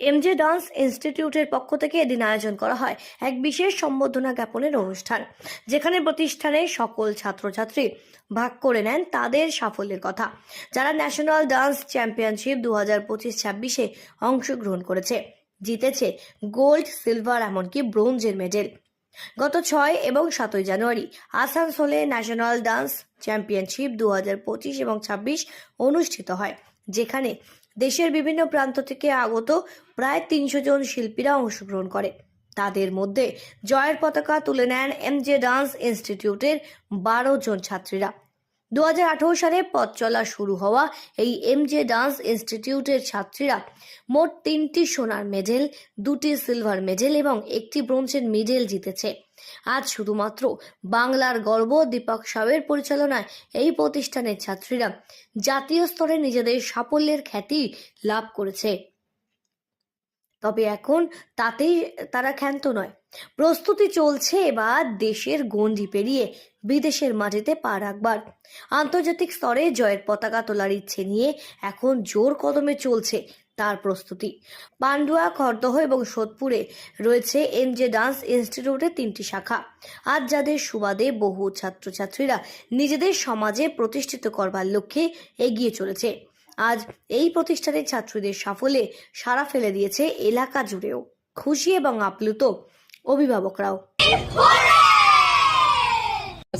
এমজে dance ইনস্টিটিউটের পক্ষ থেকে এদিন আয়োজন করা হয় এক বিশেষ সম্বর্ধনা জ্ঞাপনের অনুষ্ঠান, যেখানে প্রতিষ্ঠানের সকল ছাত্রছাত্রী ভাগ করে নেন তাদের সাফল্যের কথা, যারা ন্যাশনাল ডান্স চ্যাম্পিয়নশিপ 2025-26-এ অংশগ্রহণ করেছে, জিতেছে গোল্ড, সিলভার, এমনকি ব্রোঞ্জের মেডেল। গত 6 এবং 7 জানুয়ারি আসানসোলে ন্যাশনাল ডান্স চ্যাম্পিয়নশিপ 2025 এবং 26 অনুষ্ঠিত হয়, যেখানে দেশের বিভিন্ন প্রান্ত থেকে আগত প্রায় 300 জন শিল্পীরা অংশগ্রহণ করে। তাদের মধ্যে জয়ের পতাকা তুলে নেন এমজে ডান্স ইনস্টিটিউটের 12 জন ছাত্রীরা। 2018 সালে পথ চলা শুরু হওয়া এই এমজে ডান্স ইনস্টিটিউটের ছাত্রীরা মোট 3টি সোনার মেডেল, 2টি সিলভার মেডেল এবং 1টি ব্রোঞ্জের মেডেল জিতেছে। আজ শুধুমাত্র বাংলার গর্ব দীপক সাউয়ের পরিচালনায় এই প্রতিষ্ঠানের ছাত্রীরা জাতীয় স্তরে নিজেদের সাফল্যের খ্যাতি লাভ করেছে। তবে এখন তাতেই তারা ক্ষান্ত নয়, প্রস্তুতি চলছে এবার দেশের গণ্ডি পেরিয়ে বিদেশের মাটিতে পা রাখবার। আন্তর্জাতিক স্তরে জয়ের পতাকা তোলার ইচ্ছে নিয়ে এখন জোর কদমে চলছে তার প্রস্তুতি। পান্ডুয়া, খড়দহ এবং সোদপুরে রয়েছে এমজে ডান্স ইনস্টিটিউটের 3টি শাখা। আজ যাদের সুবাদে বহু ছাত্রছাত্রীরা নিজেদের সমাজে প্রতিষ্ঠিত করবার লক্ষ্যে এগিয়ে চলেছে। আজ এই প্রতিষ্ঠানের ছাত্রীদের সাফল্যে সাড়া ফেলে দিয়েছে এলাকা জুড়েও। খুশি এবং আপ্লুত অভিভাবকরাও।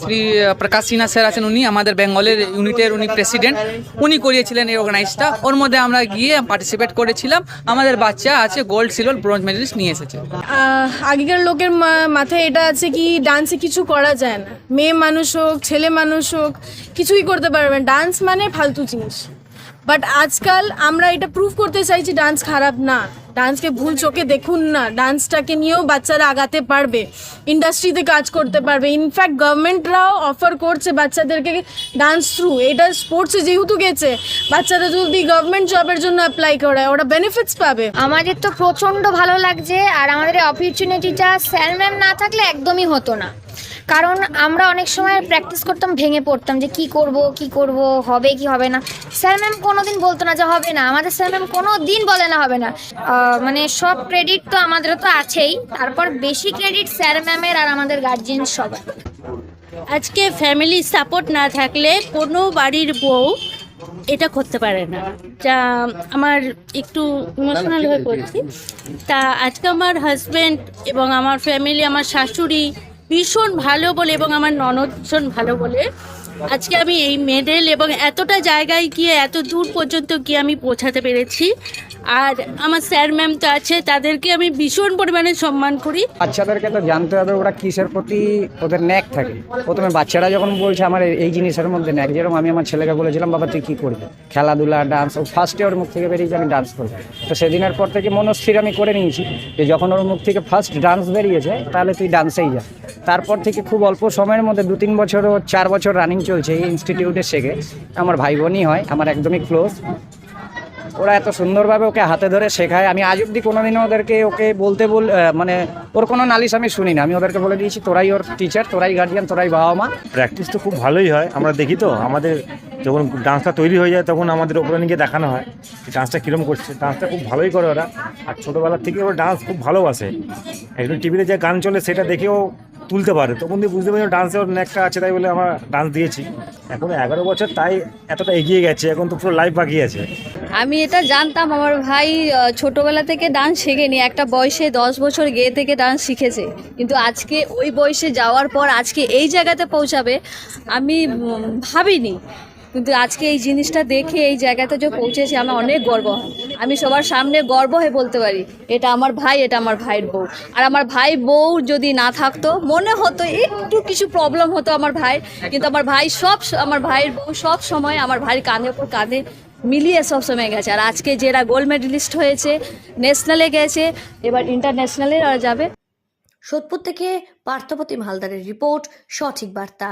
শ্রী প্রকাশ সিনহা স্যার আছেন, উনি আমাদের বেঙ্গলের ইউনিটের উনি প্রেসিডেন্ট, উনি করিয়েছিলেন এই অর্গানাইজটা। ওর মধ্যে আমরা গিয়ে পার্টিসিপেট করেছিলাম। আমাদের বাচ্চা আছে গোল্ড, সিলভার, ব্রোঞ্জ মেডেলিস্ট নিয়ে এসেছে। আগেকার লোকের মাথায় এটা আছে কি ডান্সে কিছু করা যায় না, মেয়ে মানুষ হোক ছেলে মানুষ হোক কিছুই করতে পারবে না, ডান্স মানে ফালতু জিনিস। বাট আজকাল আমরা এটা প্রুভ করতে চাইছি ডান্স খারাপ না, ডান্সকে ভুল চোখে দেখুন না, ডান্সটাকে নিয়েও বাচ্চারা আগাতে পারবে, ইন্ডাস্ট্রিতে কাজ করতে পারবে। ইনফ্যাক্ট গভর্নমেন্টরাও অফার করছে বাচ্চাদেরকে ডান্স থ্রু, এটা স্পোর্টসে যেহেতু গেছে, বাচ্চারা যদি গভর্নমেন্ট জবের জন্য অ্যাপ্লাই করে ওরা বেনিফিটস পাবে। আমাদের তো প্রচণ্ড ভালো লাগছে, আর আমাদের অপরচুনিটিটা স্যার ম্যাম না থাকলে একদমই হতো না। কারণ আমরা অনেক সময় প্র্যাকটিস করতাম, ভেঙে পড়তাম যে কি করব, হবে কি হবে না। স্যার ম্যাম কোনোদিন বলতো না যে হবে না, আমাদের স্যার ম্যাম কোনো দিন বলে না হবে না। মানে সব ক্রেডিট তো আমাদেরও তো আছেই, তারপর বেশি ক্রেডিট স্যার ম্যামের আর আমাদের গার্জিয়ান সবার। আজকে ফ্যামিলি সাপোর্ট না থাকলে কোনো বাড়ির বউ এটা করতে পারে না। যা আমার একটু ইমোশনাল হয়ে পড়ছি। তা আজকে আমার হাজব্যান্ড এবং আমার ফ্যামিলি, আমার শাশুড়ি ভীষণ ভালো বলে এবং আমার ননদ ভীষণ ভালো বলে আজকে আমি এই মেডেল এবং এতটা জায়গায় গিয়ে এত দূর পর্যন্ত গিয়ে আমি পৌঁছাতে পেরেছি। আর আমার স্যার ম্যাম তো আছে, তাদেরকে আমি ভীষণ পরিমাণে সম্মান করি। বাচ্চাদেরকে তো জানতে হবে ওরা কিসের প্রতি ওদের ন্যাক থাকে। প্রথমে বাচ্চারা যখন বলছে আমার এই জিনিসের মধ্যে ন্যাক, যেরকম আমি আমার ছেলেকে বলেছিলাম বাবা তুই কী করবি, খেলাধুলা, ডান্স। ও ফার্স্টে ওর মুখ থেকে বেরিয়েছে আমি ডান্স করবো। তো সেদিনের পর থেকে মনস্থির আমি করে নিয়েছি যে যখন ওর মুখ থেকে ফার্স্ট ডান্স বেরিয়েছে তাহলে তুই ডান্সেই যা। তারপর থেকে খুব অল্প সময়ের মধ্যে 2-3 বছর, 4 বছর রানিং চলছে এই ইনস্টিটিউটে শেখে। আমার ভাই বোনই হয়, আমার একদমই ক্লোজ। ওরা এত সুন্দরভাবে ওকে হাতে ধরে শেখায়। আমি আজ অব্দি কোনোদিনও ওকে বলতে মানে ওর কোনো নালিশ আমি শুনি না। আমি ওদেরকে বলে দিয়েছি তোরাই ওর টিচার, তোরাই গার্জিয়ান, তোরাই বাবা মা। প্র্যাকটিস তো খুব ভালোই হয়, আমরা দেখি তো। আমাদের যখন ডান্সটা তৈরি হয়ে যায় তখন আমাদের ওপরে নিয়ে দেখানো হয় ডান্সটা কীরকম করছে। ডান্সটা খুব ভালোই করে ওরা, আর ছোটোবেলার থেকে ওরা ডান্স খুব ভালোবাসে। একদম টিভিতে যে গান চলে সেটা দেখেও তুলতে পারে, তখন দিয়ে বুঝতে পারি ডান্সে ওর ন্যাকটা আছে, তাই বলে আমরা ডান্স দিয়েছি। এখন 11 বছর, তাই এতটা এগিয়ে গেছে, এখন তো পুরো লাইফ বাকি আছে। আমি এটা জানতাম, আমার ভাই ছোটোবেলা থেকে ডান্স শেখেনি, একটা বয়সে 10 বছর গিয়ে থেকে ডান্স শিখেছে, কিন্তু আজকে ওই বয়সে যাওয়ার পর আজকে এই জায়গাতে পৌঁছাবে আমি ভাবিনি। কিন্তু আজকে এই জিনিসটা দেখে এই জায়গাতে যে পৌঁছেছে আমার অনেক গর্ব হয়। আমি সবার সামনে গর্ব হয়ে বলতে পারি এটা আমার ভাই, এটা আমার ভাইয়ের বউ। আর আমার ভাই বউ যদি না থাকতো মনে হতো একটু কিছু প্রবলেম হতো আমার ভাইয়ের, কিন্তু আমার ভাইয়ের বউ সব সময় আমার ভাইয়ের কাঁধের ওপর কাঁধে মিলিয়ে সব সময় গেছে। আর আজকে যারা গোল্ড মেডেলিস্ট হয়েছে, ন্যাশনালে গেছে, এবার ইন্টারন্যাশনালে যাবে। সোদপুর থেকে পার্থপ্রতিম হালদারের রিপোর্ট, সঠিক বার্তা।